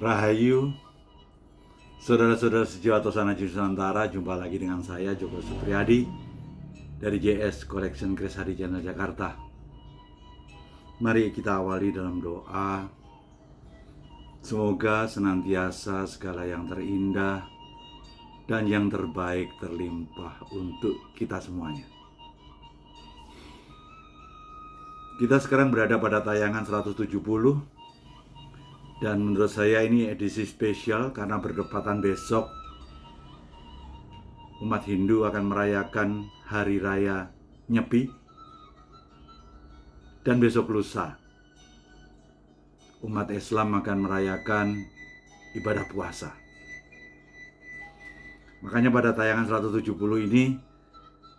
Rahayu, saudara-saudara sejawat Tosanaji Nusantara, jumpa lagi dengan saya Joko Supriyadi dari JS Collection Grace Hari Channel Jakarta. Mari kita awali dalam doa. Semoga senantiasa segala yang terindah dan yang terbaik terlimpah untuk kita semuanya. Kita sekarang berada pada tayangan 170. Dan menurut saya ini edisi spesial karena berdepatan besok umat Hindu akan merayakan Hari Raya Nyepi. Dan besok lusa umat Islam akan merayakan ibadah puasa. Makanya pada tayangan 170 ini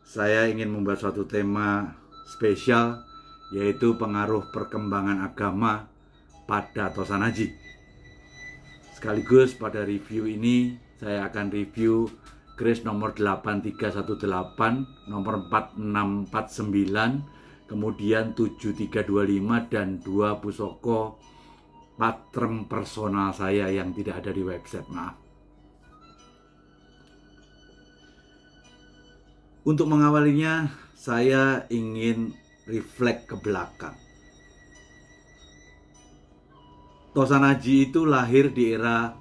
saya ingin membahas suatu tema spesial, yaitu pengaruh perkembangan agama pada Tosanaji. Sekaligus pada review ini saya akan review keris nomor 8318, nomor 4649, kemudian 7325 dan 2 pusoko patrem personal saya yang tidak ada di website, maaf. Untuk mengawalinya saya ingin reflect ke belakang. Tosanaji itu lahir di era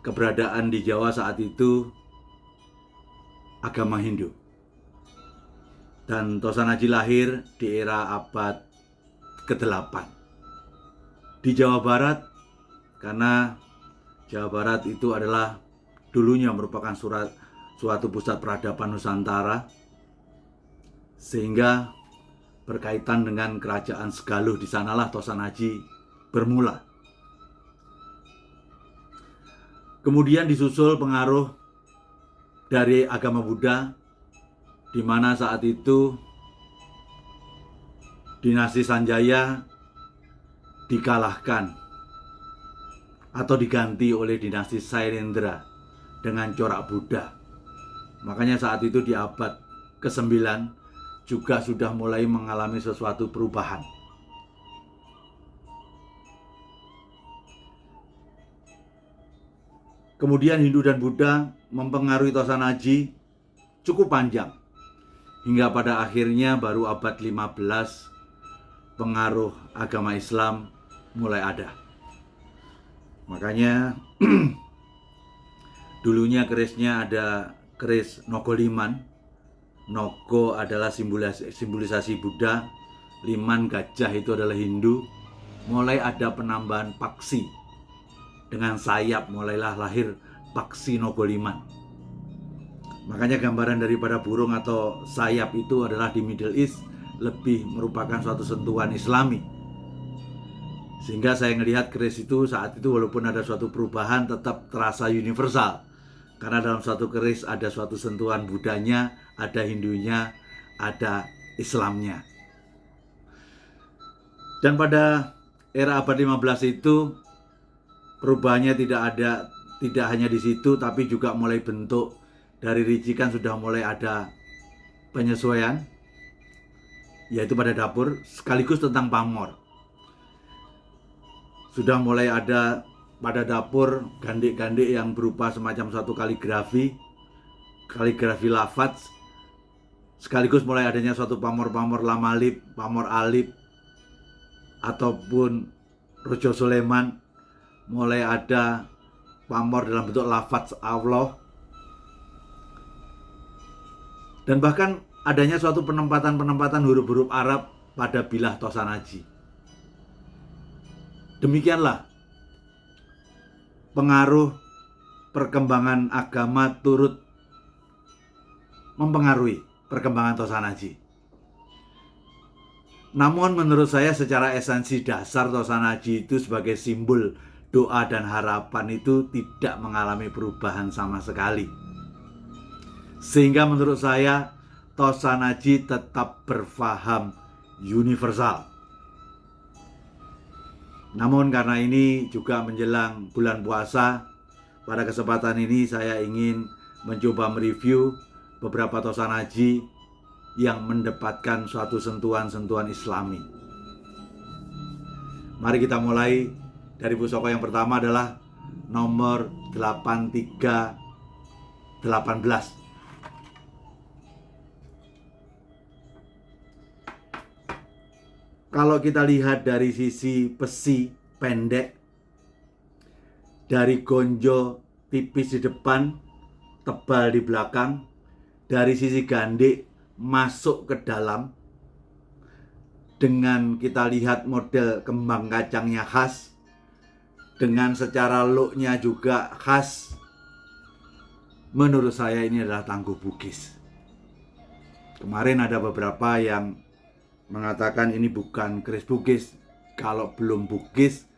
keberadaan di Jawa saat itu agama Hindu. Dan Tosanaji lahir di era abad ke-8 di Jawa Barat, karena Jawa Barat itu adalah dulunya merupakan suatu pusat peradaban Nusantara, sehingga berkaitan dengan kerajaan Segaluh. Di sanalah Tosanaji bermula. Kemudian disusul pengaruh dari agama Buddha, di mana saat itu dinasti Sanjaya dikalahkan atau diganti oleh dinasti Sailendra dengan corak Buddha. Makanya saat itu di abad ke-9 juga sudah mulai mengalami sesuatu perubahan. Kemudian Hindu dan Buddha mempengaruhi Tosanaji cukup panjang, hingga pada akhirnya baru abad 15 pengaruh agama Islam mulai ada. Makanya dulunya kerisnya ada keris Nogoliman. Nogo adalah simbolisasi Buddha, liman gajah itu adalah Hindu. Mulai ada penambahan paksi. Dengan sayap mulailah lahir paksi Nogoliman. Makanya gambaran daripada burung atau sayap itu adalah di Middle East lebih merupakan suatu sentuhan Islami. Sehingga saya melihat keris itu saat itu walaupun ada suatu perubahan tetap terasa universal. Karena dalam suatu keris ada suatu sentuhan Buddhanya, ada Hindunya, ada Islamnya. Dan pada era abad 15 itu perubahannya tidak hanya di situ, tapi juga mulai bentuk dari ricikan sudah mulai ada penyesuaian, yaitu pada dapur, sekaligus tentang pamor. Sudah mulai ada pada dapur gandik-gandik yang berupa semacam suatu kaligrafi lafaz, sekaligus mulai adanya suatu pamor-pamor lamalip, pamor alip, ataupun Rojo Soleman. Mulai ada pamor dalam bentuk lafaz Allah. Dan bahkan adanya suatu penempatan huruf-huruf Arab pada bilah Tosanaji. Demikianlah pengaruh perkembangan agama turut mempengaruhi perkembangan Tosanaji. Namun menurut saya secara esensi dasar Tosanaji itu sebagai simbol doa dan harapan itu tidak mengalami perubahan sama sekali. Sehingga menurut saya Tosanaji tetap berfaham universal. Namun karena ini juga menjelang bulan puasa, pada kesempatan ini saya ingin mencoba mereview beberapa Tosanaji yang mendapatkan suatu sentuhan-sentuhan Islami. Mari kita mulai dari pusaka yang pertama adalah nomor 8318. Kalau kita lihat dari sisi besi pendek, dari gonjo tipis di depan, tebal di belakang, dari sisi gandik masuk ke dalam, dengan kita lihat model kembang kacangnya khas, dengan secara looknya juga khas, menurut saya ini adalah Tangguh Bugis. Kemarin ada beberapa yang mengatakan ini bukan keris Bugis. Kalau belum Bugis,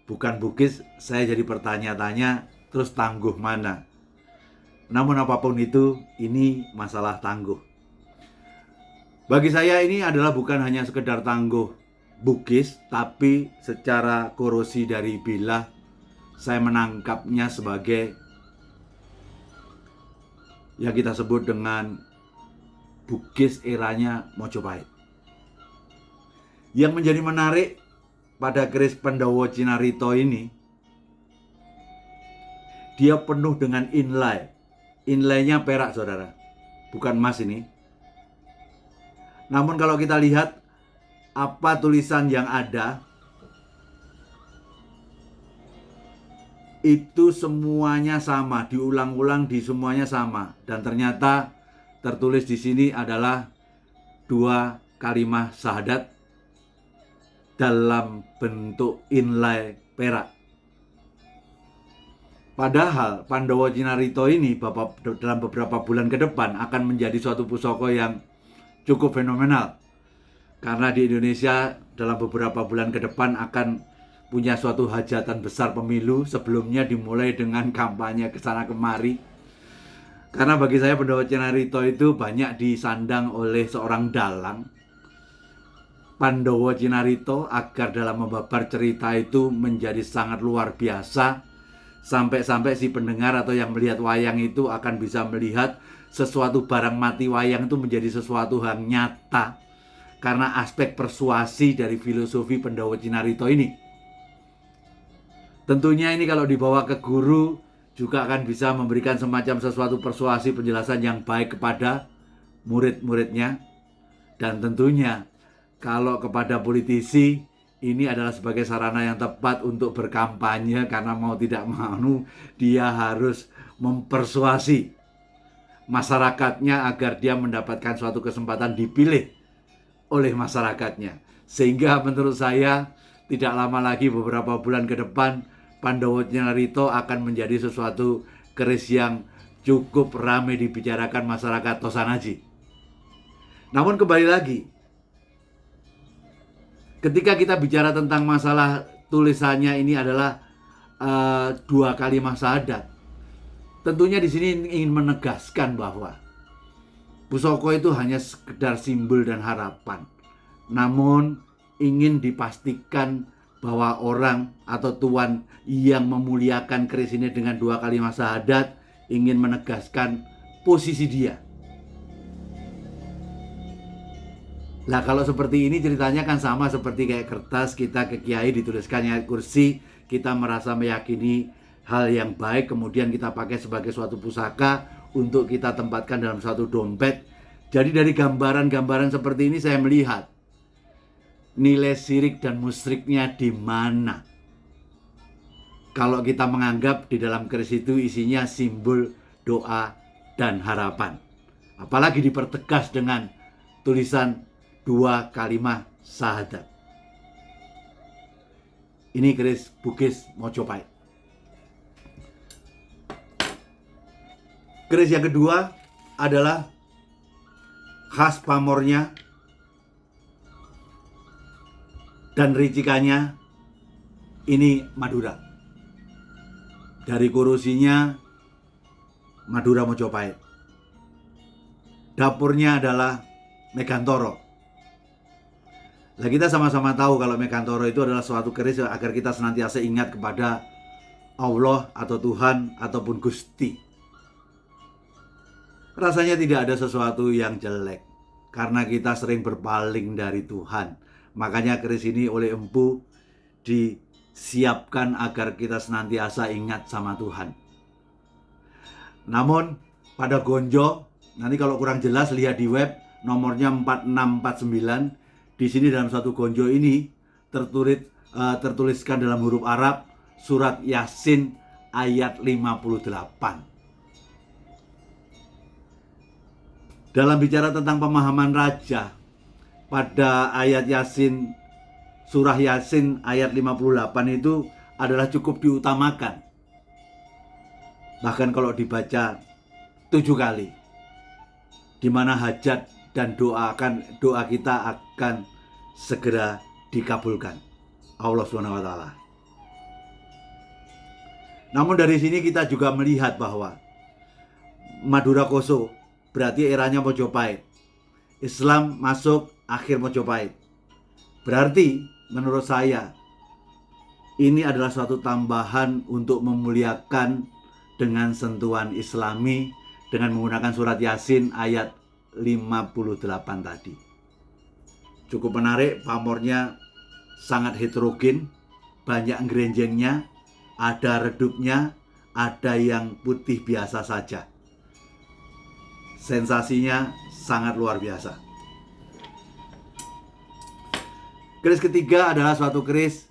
bukan Bugis, saya jadi bertanya-tanya, terus Tangguh mana? Namun apapun itu, ini masalah Tangguh. Bagi saya ini adalah bukan hanya sekedar Tangguh Bugis, tapi secara korosi dari bilah, saya menangkapnya sebagai yang kita sebut dengan Bugis eranya Mojopahit. Yang menjadi menarik pada keris Pandhawa Cinarito ini, dia penuh dengan inlay. Inlaynya perak, saudara, bukan emas ini. Namun kalau kita lihat apa tulisan yang ada, itu semuanya sama, diulang-ulang, di semuanya sama. Dan ternyata tertulis di sini adalah 2 kalimah syahadat dalam bentuk inlay perak. Padahal Pandhawa Cinarito ini dalam beberapa bulan ke depan akan menjadi suatu pusaka yang cukup fenomenal. Karena di Indonesia dalam beberapa bulan ke depan akan punya suatu hajatan besar pemilu. Sebelumnya dimulai dengan kampanye kesana kemari. Karena bagi saya Pandhawa Cinarito itu banyak disandang oleh seorang dalang, Pandhawa Cinarito, agar dalam membabar cerita itu menjadi sangat luar biasa. Sampai-sampai si pendengar atau yang melihat wayang itu akan bisa melihat sesuatu barang mati wayang itu menjadi sesuatu yang nyata. Karena aspek persuasi dari filosofi Pandhawa Cinarito ini. Tentunya ini kalau dibawa ke guru juga akan bisa memberikan semacam sesuatu persuasi penjelasan yang baik kepada murid-muridnya. Dan tentunya kalau kepada politisi, ini adalah sebagai sarana yang tepat untuk berkampanye. Karena mau tidak mau dia harus mempersuasi masyarakatnya agar dia mendapatkan suatu kesempatan dipilih oleh masyarakatnya. Sehingga menurut saya tidak lama lagi, beberapa bulan ke depan, Pandhawa Cinarito akan menjadi sesuatu keris yang cukup ramai dibicarakan masyarakat Tosanaji. Namun kembali lagi, ketika kita bicara tentang masalah tulisannya ini adalah 2 kalimah syahadat, tentunya di sini ingin menegaskan bahwa pusaka itu hanya sekedar simbol dan harapan. Namun ingin dipastikan bahwa orang atau tuan yang memuliakan keris ini dengan 2 kalimah syahadat ingin menegaskan posisi dia. Lah kalau seperti ini ceritanya kan sama seperti kayak kertas kita ke kiai dituliskan ayat kursi, kita merasa meyakini hal yang baik, kemudian kita pakai sebagai suatu pusaka untuk kita tempatkan dalam suatu dompet. Jadi dari gambaran-gambaran seperti ini saya melihat nilai syirik dan musyriknya di mana. Kalau kita menganggap di dalam keris itu isinya simbol doa dan harapan, apalagi dipertegas dengan tulisan 2 kalimah syahadat. Ini keris Bugis Mojopahit. Keris yang kedua adalah khas pamornya dan ricikannya, ini Madura. Dari korosinya Madura Mojopahit. Dapurnya adalah Megantoro. Nah, kita sama-sama tahu kalau Megantoro itu adalah suatu keris agar kita senantiasa ingat kepada Allah atau Tuhan ataupun Gusti. Rasanya tidak ada sesuatu yang jelek karena kita sering berpaling dari Tuhan. Makanya keris ini oleh Empu siapkan agar kita senantiasa ingat sama Tuhan. Namun pada gonjo, nanti kalau kurang jelas lihat di web, nomornya 4649. Di sini dalam satu gonjo ini tertuliskan dalam huruf Arab surat Yasin ayat 58. Dalam bicara tentang pemahaman raja, pada ayat Yasin, surah Yasin ayat 58 itu adalah cukup diutamakan. Bahkan kalau dibaca 7 kali, di mana hajat dan doa kita akan segera dikabulkan Allah SWT. Namun dari sini kita juga melihat bahwa Madura Koso berarti eranya Mojopahit. Islam masuk akhir Mojopahit. Berarti menurut saya ini adalah suatu tambahan untuk memuliakan dengan sentuhan Islami dengan menggunakan surat Yasin ayat 58 tadi. Cukup menarik, pamornya sangat heterogen, banyak gerenjengnya, ada redupnya, ada yang putih biasa saja. Sensasinya sangat luar biasa. Keris ketiga adalah suatu keris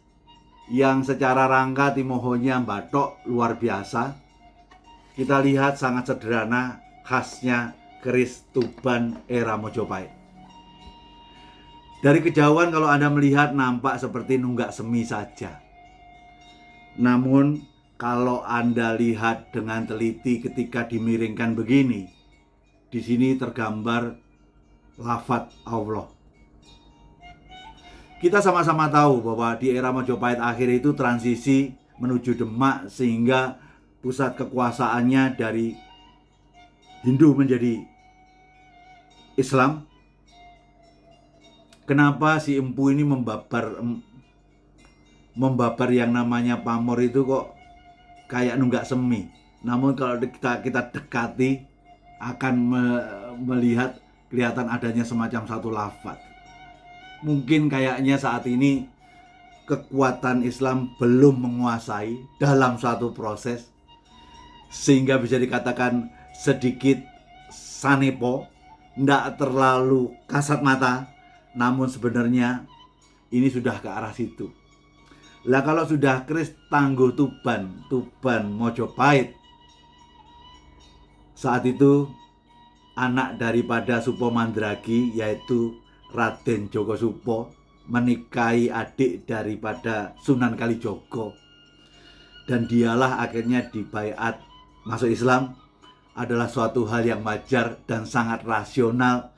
yang secara rangka timohonya batok luar biasa. Kita lihat sangat sederhana, khasnya keris Tuban era Mojopahit. Dari kejauhan kalau Anda melihat nampak seperti nunggak semi saja. Namun kalau Anda lihat dengan teliti ketika dimiringkan begini, di sini tergambar lafaz Allah. Kita sama-sama tahu bahwa di era Majapahit akhir itu transisi menuju Demak, sehingga pusat kekuasaannya dari Hindu menjadi Islam. Kenapa si empu ini membabar yang namanya pamor itu kok kayak nunggak semi. Namun kalau kita dekati akan melihat kelihatan adanya semacam satu lafaz. Mungkin kayaknya saat ini kekuatan Islam belum menguasai dalam satu proses, sehingga bisa dikatakan sedikit sanepo, tidak terlalu kasat mata, namun sebenarnya ini sudah ke arah situ. Lah kalau sudah keris Tangguh Tuban Mojopahit, saat itu anak daripada Supo Mandragi yaitu Raden Joko Supo menikahi adik daripada Sunan Kalijogo, dan dialah akhirnya dibaiat masuk Islam. Adalah suatu hal yang wajar dan sangat rasional.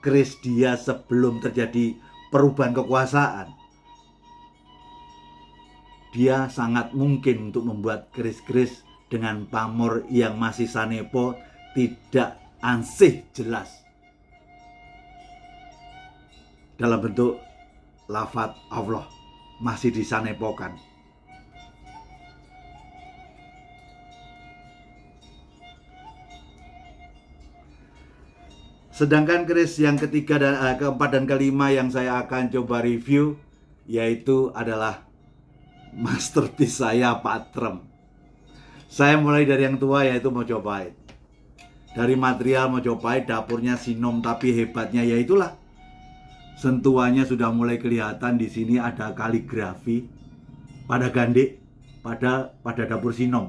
Keris dia sebelum terjadi perubahan kekuasaan, dia sangat mungkin untuk membuat keris-keris dengan pamor yang masih sanepo, tidak ansih jelas dalam bentuk lafaz Allah, masih disanepokan. Sedangkan keris yang ketiga dan keempat dan kelima yang saya akan coba review yaitu adalah masterpiece saya, Patrem. Saya mulai dari yang tua yaitu Mojopahit. Dari material Mojopahit, dapurnya Sinom, tapi hebatnya ya itulah, sentuhannya sudah mulai kelihatan. Di sini ada kaligrafi pada gandek pada dapur Sinom.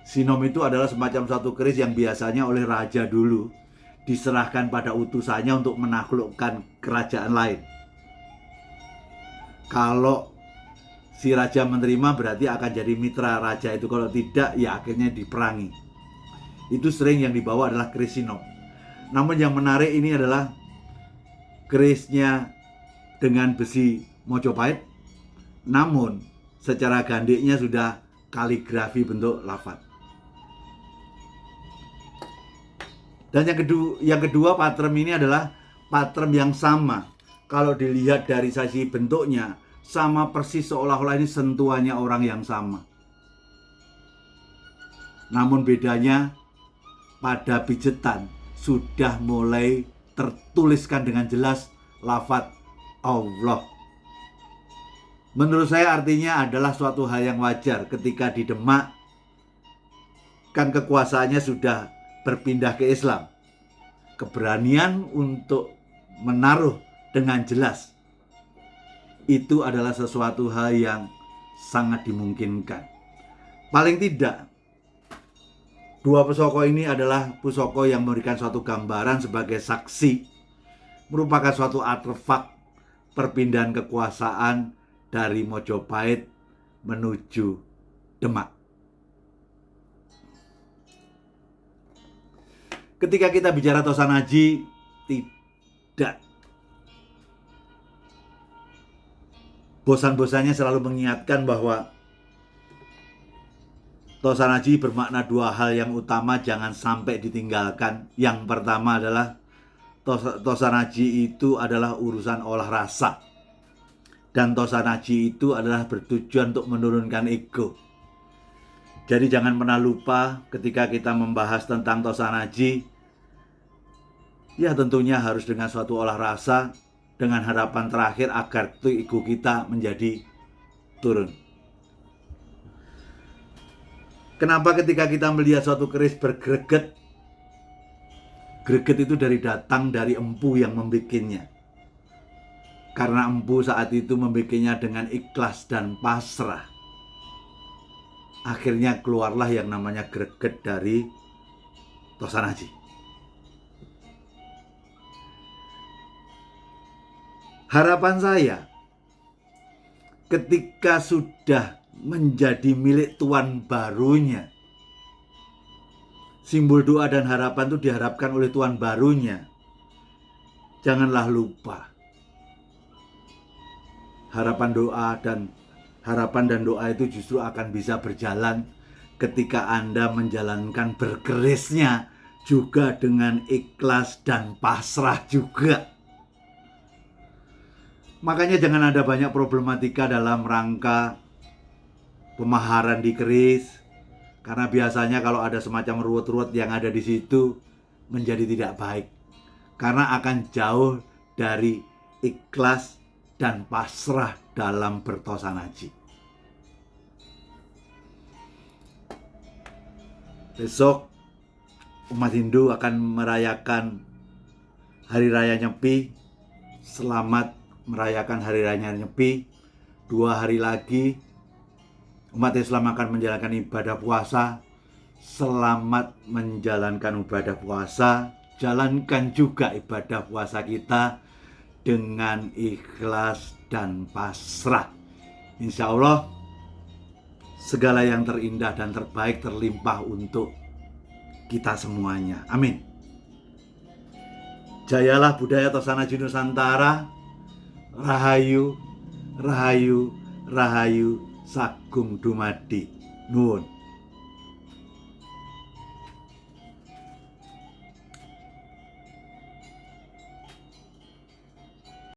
Sinom itu adalah semacam satu keris yang biasanya oleh raja dulu diserahkan pada utusannya untuk menaklukkan kerajaan lain. Kalau si raja menerima berarti akan jadi mitra raja itu, kalau tidak ya akhirnya diperangi. Itu sering yang dibawa adalah keris Sinom. Namun yang menarik ini adalah kerisnya dengan besi Mojopahit, namun secara gandeknya sudah kaligrafi bentuk lafaz. Dan yang kedua patrem ini adalah patrem yang sama. Kalau dilihat dari sisi bentuknya sama persis, seolah-olah ini sentuhannya orang yang sama. Namun bedanya pada pijetan sudah mulai tertuliskan dengan jelas lafaz Allah. Menurut saya artinya adalah suatu hal yang wajar ketika di Demak kan kekuasaannya sudah berpindah ke Islam. Keberanian untuk menaruh dengan jelas itu adalah sesuatu hal yang sangat dimungkinkan. Paling tidak, dua pusoko ini adalah pusoko yang memberikan suatu gambaran sebagai saksi, merupakan suatu artefak perpindahan kekuasaan dari Mojopahit menuju Demak. Ketika kita bicara Tosanaji, tidak bosan-bosannya selalu mengingatkan bahwa Tosanaji bermakna dua hal yang utama jangan sampai ditinggalkan. Yang pertama adalah Tosanaji itu adalah urusan olah rasa. Dan Tosanaji itu adalah bertujuan untuk menurunkan ego. Jadi jangan pernah lupa ketika kita membahas tentang Tosanaji, ya tentunya harus dengan suatu olah rasa, dengan harapan terakhir agar ego kita menjadi turun. Kenapa ketika kita melihat suatu keris bergreget, greget itu datang dari empu yang membikinnya. Karena empu saat itu membikinnya dengan ikhlas dan pasrah. Akhirnya keluarlah yang namanya greget dari Tosanaji. Harapan saya, ketika sudah menjadi milik tuan barunya, simbol doa dan harapan itu diharapkan oleh tuan barunya. Janganlah lupa, harapan dan doa itu justru akan bisa berjalan ketika Anda menjalankan berkerisnya juga dengan ikhlas dan pasrah juga. Makanya jangan ada banyak problematika dalam rangka pemaharan di keris, karena biasanya kalau ada semacam ruwet-ruwet yang ada di situ menjadi tidak baik, karena akan jauh dari ikhlas dan pasrah dalam bertosanaji. Besok umat Hindu akan merayakan Hari Raya Nyepi. Selamat merayakan Hari Raya Nyepi. 2 hari lagi umat Islam akan menjalankan ibadah puasa. Selamat menjalankan ibadah puasa. Jalankan juga ibadah puasa kita dengan ikhlas dan pasrah. Insya Allah segala yang terindah dan terbaik terlimpah untuk kita semuanya. Amin. Jayalah budaya Tosanaji Nusantara. Rahayu, Rahayu, Rahayu, Sagung Dumadi. Nuwun.